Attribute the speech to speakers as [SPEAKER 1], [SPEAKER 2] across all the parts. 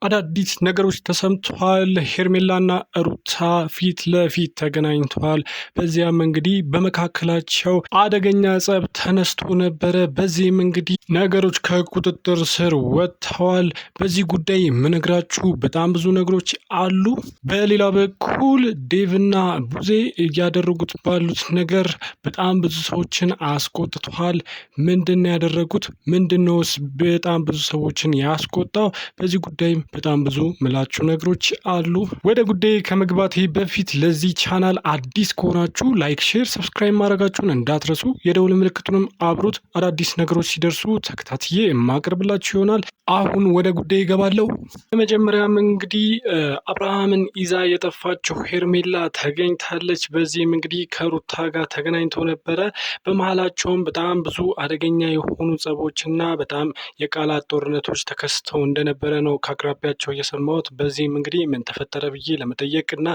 [SPEAKER 1] አዳዲስ ነገሮች ተሰምተዋል። ሄርሜላና ሩታ ፊት ለፊት ተገናኝተዋል። በዚያም እንግዲህ በመካከላቸው አደገኛ ጸብ ተነስቶ ነበረ። በዚህም እንግዲህ ነገሮች ከቁጥጥር ስር ወጥተዋል። በዚህ ጉዳይ የምነግራችሁ በጣም ብዙ ነገሮች አሉ። በሌላ በኩል ዴቭና ቡዜ እያደረጉት ባሉት ነገር በጣም ብዙ ሰዎችን አስቆጥተዋል። ምንድን ነው ያደረጉት? ምንድነውስ በጣም ብዙ ሰዎችን ያስቆጣው? በዚህ ጉዳይም በጣም ብዙ ምላችሁ ነገሮች አሉ። ወደ ጉዳይ ከመግባቴ በፊት ለዚህ ቻናል አዲስ ከሆናችሁ ላይክ፣ ሼር፣ ሰብስክራይብ ማድረጋችሁን እንዳትረሱ። የደውል ምልክቱንም አብሩት። አዳዲስ ነገሮች ሲደርሱ ተከታትዬ የማቀርብላችሁ ይሆናል። አሁን ወደ ጉዳይ ይገባለሁ። በመጀመሪያም እንግዲህ አብርሃምን ይዛ የጠፋችው ሄርሜላ ተገኝታለች። በዚህም እንግዲህ ከሩታ ጋር ተገናኝተው ነበረ። በመሀላቸውም በጣም ብዙ አደገኛ የሆኑ ጸቦችና በጣም የቃላት ጦርነቶች ተከስተው እንደነበረ ነው ከአቅራቢያቸው የሰማሁት። በዚህም እንግዲህ ምን ተፈጠረ ብዬ ለመጠየቅና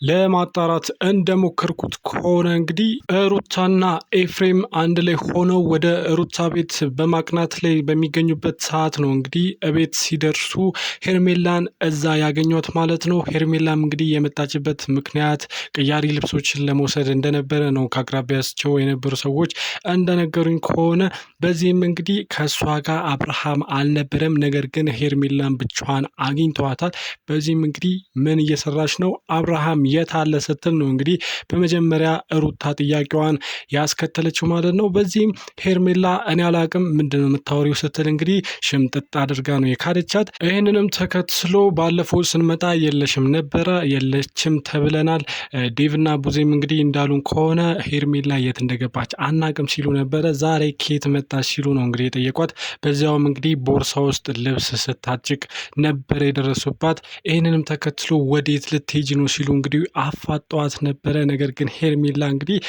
[SPEAKER 1] ለማጣራት እንደሞከርኩት ከሆነ እንግዲህ ሩታና ኤፍሬም አንድ ላይ ሆነው ወደ ሩታ ቤት በማቅናት ላይ በሚገኙበት ሰዓት ነው እንግዲህ እቤት ሲደርሱ ሄርሜላን እዛ ያገኟት ማለት ነው። ሄርሜላም እንግዲህ የመጣችበት ምክንያት ቅያሪ ልብሶችን ለመውሰድ እንደነበረ ነው ከአቅራቢያቸው የነበሩ ሰዎች እንደነገሩኝ ከሆነ። በዚህም እንግዲህ ከእሷ ጋር አብርሃም አልነበረም፣ ነገር ግን ሄርሜላን ብቻዋን አግኝተዋታል። በዚህም እንግዲህ ምን እየሰራች ነው? አብርሃም የት አለ ስትል ነው እንግዲህ በመጀመሪያ ሩታ ጥያቄዋን ያስከተለችው ማለት ነው። በዚህም ሄርሜላ እኔ አላቅም ምንድን ነው የምታወሪው ስትል እንግዲህ ሽምጥጥ አድርጋ ነው የካደቻት። ይህንንም ተከትሎ ባለፈው ስንመጣ የለሽም ነበረ፣ የለችም ተብለናል። ዴቭና ቡዜም እንግዲህ እንዳሉን ከሆነ ሄርሜላ የት እንደገባች አናቅም ሲሉ ነበረ። ዛሬ ኬት መጣች ሲሉ ነው እንግዲህ የጠየቋት። በዚያውም እንግዲህ ቦርሳ ውስጥ ልብስ ስታጭቅ ነበረ የደረሱባት። ይህንንም ተከትሎ ወዴት ልትሄጂ ነው ሲሉ እንግዲህ አፋጠዋት ነበረ። ነገር ግን ሄርሜላ እንግዲህ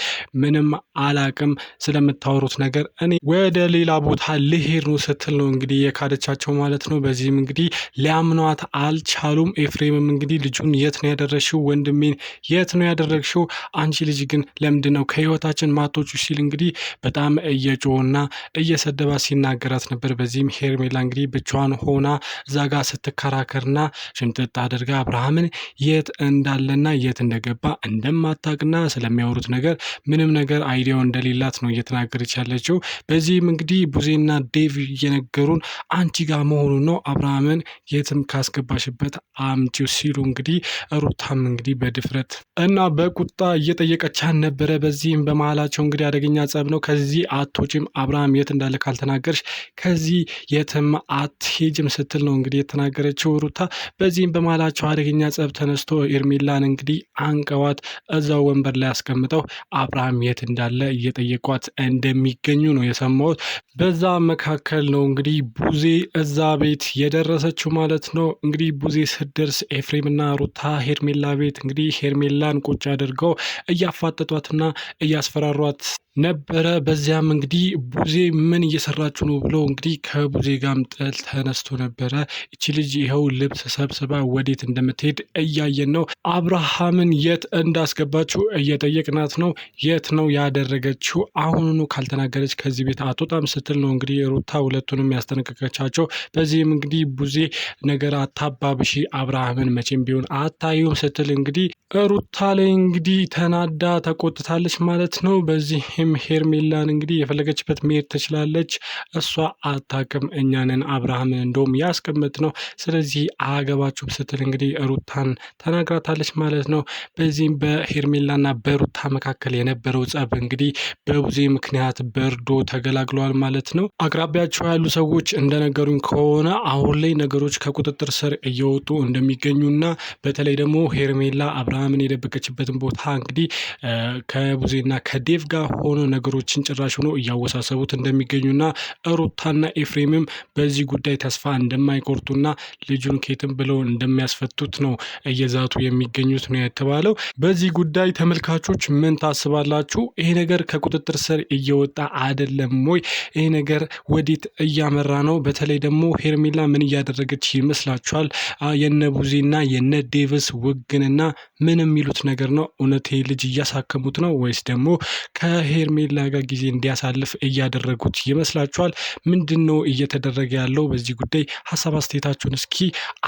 [SPEAKER 1] ምንም አላቅም ስለምታወሩት ነገር፣ እኔ ወደ ሌላ ቦታ ልሄድ ነው ስትል ነው እንግዲህ የካደቻቸው ማለት ነው። በዚህም እንግዲህ ሊያምኗት አልቻሉም። ኤፍሬምም እንግዲህ ልጁን የት ነው ያደረግሽው? ወንድሜን የት ነው ያደረግሽው? አንቺ ልጅ ግን ለምንድን ነው ከህይወታችን ማቶቹ ሲል እንግዲህ በጣም እየጮህና እየሰደባ ሲናገራት ነበር። በዚህም ሄርሜላ እንግዲህ ብቻዋን ሆና እዛ ጋር ስትከራከርና ሽምጥጥ አድርጋ አብርሃምን የት እንዳለና የት እንደገባ እንደማታቅና ስለሚያወሩት ነገር ምንም ነገር አይዲያው እንደሌላት ነው እየተናገረች ያለችው። በዚህም እንግዲህ ቡዜና ዴቭ እየነገሩን አንቺ ጋር መሆኑን ነው፣ አብርሃምን የትም ካስገባሽበት አምጪው ሲሉ እንግዲህ ሩታም እንግዲህ በድፍረት እና በቁጣ እየጠየቀቻን ነበረ። በዚህም በመሀላቸው እንግዲህ አደገኛ ጸብ ነው። ከዚህ አትወጪም፣ አብርሃም የት እንዳለ ካልተናገርሽ ከዚህ የትም አትሄጅም ስትል ነው እንግዲህ የተናገረችው ሩታ። በዚህም በመሀላቸው አደገኛ ጸብ ተነስቶ ኤርሜላን እንግዲህ አንቀዋት እዛው ወንበር ላይ አስቀምጠው አብርሃም የት እንዳለ እየጠየቋት እንደሚገኙ ነው የሰማሁት። በዛ መካከል ነው እንግዲህ ቡዜ እዛ ቤት የደረሰችው ማለት ነው። እንግዲህ ቡዜ ስትደርስ ኤፍሬምና ሩታ ሄርሜላ ቤት እንግዲህ ሄርሜላን ቁጭ አድርገው እያፋጠጧትና እያስፈራሯት ነበረ። በዚያም እንግዲህ ቡዜ ምን እየሰራችሁ ነው ብሎ እንግዲህ ከቡዜ ጋርም ጥል ተነስቶ ነበረ። እቺ ልጅ ይኸው ልብስ ሰብስባ ወዴት እንደምትሄድ እያየን ነው። አብርሃምን የት እንዳስገባችው እየጠየቅናት ነው። የት ነው ያደረገችው? አሁኑኑ ካልተናገረች ከዚህ ቤት አትወጣም ስትል ነው እንግዲህ ሩታ ሁለቱንም ያስጠነቀቀቻቸው። በዚህም እንግዲህ ቡዜ ነገር አታባብሺ፣ አብርሃምን መቼም ቢሆን አታዩም ስትል እንግዲህ ሩታ ላይ እንግዲህ ተናዳ ተቆጥታለች ማለት ነው። በዚህም ሄርሜላን እንግዲህ የፈለገችበት መሄድ ትችላለች፣ እሷ አታቅም፣ እኛንን አብርሃምን እንደውም ያስቀምጥ ነው፣ ስለዚህ አያገባችሁም ስትል እንግዲህ ሩታን ተናግራታለች ማለት ነው። በዚህም በሄርሜላና በሩታ መካከል የነበረው ጸብ እንግዲህ በቡዜ ምክንያት በርዶ ተገላግሏል ማለት ነው። አቅራቢያቸው ያሉ ሰዎች እንደነገሩኝ ከሆነ አሁን ላይ ነገሮች ከቁጥጥር ስር እየወጡ እንደሚገኙና በተለይ ደግሞ ሄርሜላ አብርሃምን የደበቀችበትን ቦታ እንግዲህ ከቡዜና ከዴቭ ጋር ሆኖ ነገሮችን ጭራሽ ሆኖ እያወሳሰቡት እንደሚገኙና ሩታና ኤፍሬምም በዚህ ጉዳይ ተስፋ እንደማይቆርጡና ልጁን ኬትም ብለው እንደሚያስፈቱት ነው እየዛቱ የሚገኙት ነው የተባለው። በዚህ ጉዳይ ተመልካቾች ምን ታስባላችሁ? ይሄ ነገር ከቁጥጥር ስር እየወጣ አይደለም ወይ? ይሄ ነገር ወዴት እያመራ ነው? በተለይ ደግሞ ሄርሜላ ምን እያደረገች ይመስላችኋል? የነ ቡዜና የነ ዴቭስ ውግንና ምን የሚሉት ነገር ነው? እውነት ልጅ እያሳከሙት ነው ወይስ ደግሞ ከሄርሜላ ጋር ጊዜ እንዲያሳልፍ እያደረጉት ይመስላችኋል? ምንድን ነው እየተደረገ ያለው? በዚህ ጉዳይ ሀሳብ አስተያየታችሁን እስኪ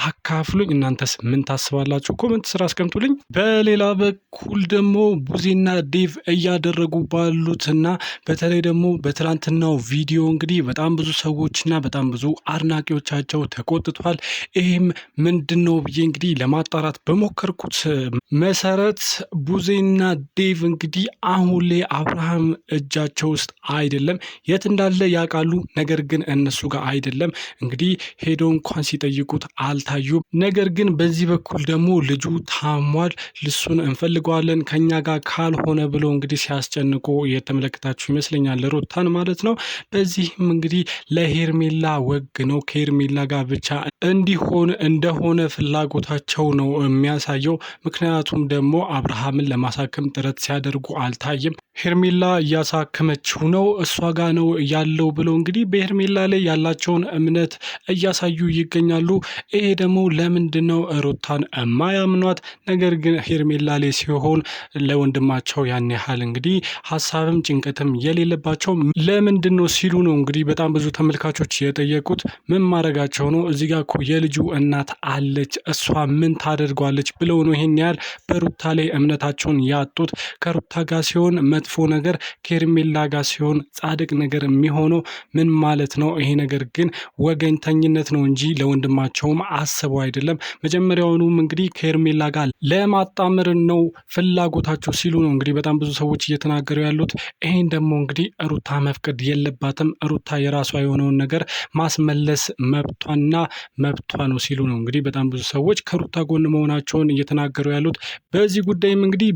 [SPEAKER 1] አካፍሉኝ። እናንተስ ምን ታስባላችሁ? ኮመንት ስራ አስቀምጡልኝ። በሌላ በኩል ደግሞ ቡዜና ዴቭ እያደረጉ ባሉትና በተለይ ደግሞ በትላንትናው ቪዲዮ እንግዲህ በጣም ብዙ ሰዎችና በጣም ብዙ አድናቂዎቻቸው ተቆጥቷል። ይህም ምንድን ነው ብዬ እንግዲህ ለማጣራት በሞከርኩት መሰረት ቡዜና ዴቭ እንግዲህ አሁን ላይ አብርሃም እጃቸው ውስጥ አይደለም፣ የት እንዳለ ያውቃሉ፣ ነገር ግን እነሱ ጋር አይደለም። እንግዲህ ሄዶ እንኳን ሲጠይቁት አልታዩም። ነገር ግን በዚህ በኩል ደግሞ ልጁ ታሟል፣ ልሱን እንፈልገዋለን ከኛ ጋር ካልሆነ ብሎ እንግዲህ ሲያስጨንቁ የተመለከታችሁ ይመስለኛል፣ ሩታን ማለት ነው። በዚህም እንግዲህ ለሄርሜላ ወግ ነው ከሄርሜላ ጋር ብቻ እንዲሆን እንደሆነ ፍላጎታቸው ነው የሚያሳየው። ምክንያቱም ደግሞ አብርሃምን ለማሳከም ጥረት ሲያደርጉ አልታየም። ሄርሜላ እያሳከመችው ነው፣ እሷ ጋር ነው ያለው ብለው እንግዲህ በሄርሜላ ላይ ያላቸውን እምነት እያሳዩ ይገኛሉ። ይሄ ደግሞ ለምንድን ነው ሩታን የማያምኗት? ነገር ግን ሄርሜላ ላይ ሲሆን ለወንድማቸው ያን ያህል እንግዲህ ሀሳብም ጭንቀትም የሌለባቸው ለምንድን ነው ሲሉ ነው እንግዲህ በጣም ብዙ ተመልካቾች የጠየቁት። ምን ማድረጋቸው ነው? እዚህ ጋር እኮ የልጁ እናት አለች፣ እሷ ምን ታደርጓለች ብለው ነው ይሄን ያህል በሩታ ላይ እምነታቸውን ያጡት። ከሩታ ጋር ሲሆን መጥፎ ነገር፣ ከሄርሜላ ጋር ሲሆን ጻድቅ ነገር የሚሆነው ምን ማለት ነው? ይሄ ነገር ግን ወገኝተኝነት ነው እንጂ ለወንድማቸውም አስበው አይደለም። መጀመሪያውኑም እንግዲህ ከሄርሜላ ጋር ለማጣመር ነው ፍላጎታቸው ሲሉ ነው እንግዲህ በጣም ብዙ ሰዎች እየተናገሩ ያሉት። ይሄን ደግሞ እንግዲህ ሩታ መፍቀድ የለባትም። ሩታ የራሷ የሆነውን ነገር ማስመለስ መብቷና መብቷ ነው ሲሉ ነው እንግዲህ በጣም ብዙ ሰዎች ከሩታ ጎን መሆናቸውን እየተናገሩ ያሉት። በዚህ ጉዳይም እንግዲህ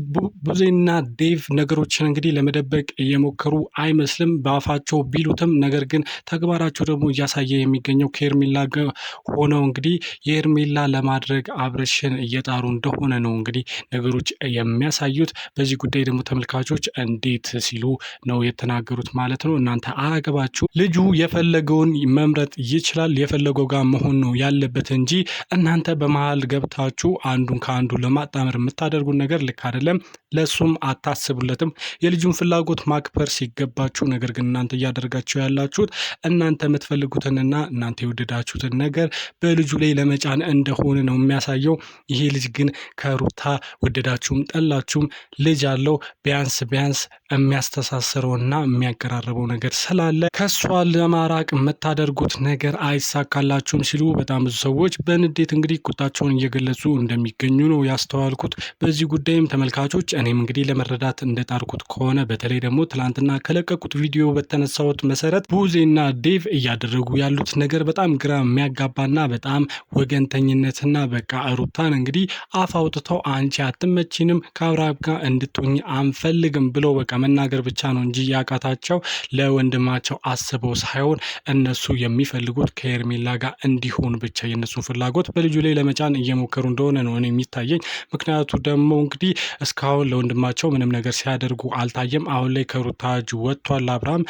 [SPEAKER 1] ቡዜና ዴቭ ነገሮችን እንግዲህ ለመደበቅ እየሞከሩ አይመስልም በአፋቸው ቢሉትም፣ ነገር ግን ተግባራቸው ደግሞ እያሳየ የሚገኘው ከሄርሜላ ጋር ሆነው እንግዲህ የሄርሜላ ለማድረግ አብረሽን እየጣሩ እንደሆነ ነው እንግዲህ ነገሮች የሚያሳዩት። በዚህ ጉዳይ ደግሞ ተመልካቾች እንዴት ሲሉ ነው የተናገሩት ማለት ነው። እናንተ አያገባችሁ፣ ልጁ የፈለገውን መምረጥ ይችላል፣ የፈለገው ጋር መሆን ነው ያለበት እንጂ እናንተ በመሀል ገብታችሁ አንዱን ከአንዱ ለማጣመር የምታደርጉት ነገር ልክ አይደለም። ለሱም አታስቡለትም። የልጁን ፍላጎት ማክበር ሲገባችሁ፣ ነገር ግን እናንተ እያደረጋችሁ ያላችሁት እናንተ የምትፈልጉትንና እናንተ የወደዳችሁትን ነገር በልጁ ላይ ለመጫን እንደሆነ ነው የሚያሳየው። ይሄ ልጅ ግን ከሩታ ወደዳችሁም ጠላችሁም ልጅ አለው። ቢያንስ የሚያስተሳስረውና የሚያቀራርበው ነገር ስላለ ከሷ ለማራቅ የምታደርጉት ነገር አይሳካላችሁም ሲሉ በጣም ብዙ ሰዎች በንዴት እንግዲህ ቁጣቸውን እየገለጹ እንደሚገኙ ነው ያስተዋልኩት። በዚህ ጉዳይም ተመልካቾች እኔም እንግዲህ ለመረዳት እንደጣርኩት ከሆነ በተለይ ደግሞ ትላንትና ከለቀቁት ቪዲዮ በተነሳሁት መሰረት ቡዜና ዴቭ እያደረጉ ያሉት ነገር በጣም ግራ የሚያጋባና በጣም ወገንተኝነትና በቃ ሩታን እንግዲህ አፍ አውጥተው አንቺ አትመቺንም፣ ከአብርሃም ጋር እንድትሆኝ አንፈልግም ብለው በቃ መናገር ብቻ ነው እንጂ ያቃታቸው ለወንድማቸው አስበው ሳይሆን እነሱ የሚፈልጉት ከሄርሜላ ጋር እንዲሆን ብቻ የእነሱን ፍላጎት በልጁ ላይ ለመጫን እየሞከሩ እንደሆነ ነው እኔ የሚታየኝ። ምክንያቱ ደግሞ እንግዲህ እስካሁን ለወንድማቸው ምንም ነገር ሲያደርጉ አልታየም። አሁን ላይ ከሩታ እጅ ወጥቷል አብርሃም።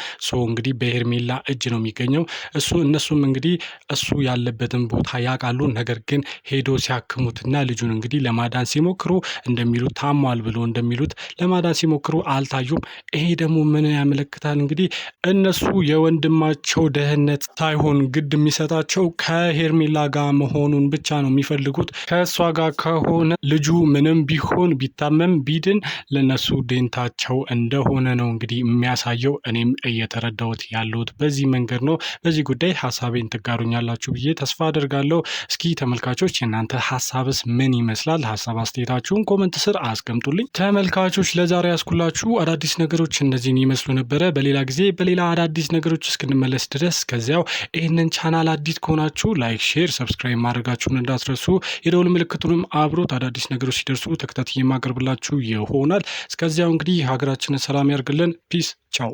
[SPEAKER 1] እንግዲህ በሄርሜላ እጅ ነው የሚገኘው እነሱም እንግዲህ እሱ ያለበትን ቦታ ያውቃሉ። ነገር ግን ሄዶ ሲያክሙትና ልጁን እንግዲህ ለማዳን ሲሞክሩ እንደሚሉት ታሟል ብሎ እንደሚሉት ለማዳን ሲሞክሩ አልታዩም። ይሄ ደግሞ ምን ያመለክታል? እንግዲህ እነሱ የወንድማቸው ደህንነት ሳይሆን ግድ የሚሰጣቸው ከሄርሜላ ጋር መሆኑን ብቻ ነው የሚፈልጉት። ከእሷ ጋር ከሆነ ልጁ ምንም ቢሆን ቢታመም ቢድን ለነሱ ደንታቸው እንደሆነ ነው እንግዲህ የሚያሳየው። እኔም እየተረዳሁት ያለሁት በዚህ መንገድ ነው። በዚህ ጉዳይ ሀሳቤን ትጋሩኛላችሁ ብዬ ተስፋ አደርጋለሁ። እስኪ ተመልካቾች የእናንተ ሀሳብስ ምን ይመስላል? ሀሳብ አስተያየታችሁን ኮመንት ስር አስቀምጡልኝ። ተመልካቾች ለዛሬ ያስኩላችሁ አዳዲስ ነገሮች እነዚህን ይመስሉ ነበረ። በሌላ ጊዜ በሌላ አዳዲስ ነገሮች እስክንመለስ ድረስ ከዚያው ይህንን ቻናል አዲስ ከሆናችሁ ላይክ፣ ሼር፣ ሰብስክራይብ ማድረጋችሁን እንዳትረሱ። የደውል ምልክቱንም አብሮት አዳዲስ ነገሮች ሲደርሱ ተከታትዬ የማቀርብላችሁ ይሆናል። እስከዚያው እንግዲህ ሀገራችንን ሰላም ያርግልን። ፒስ ቻው።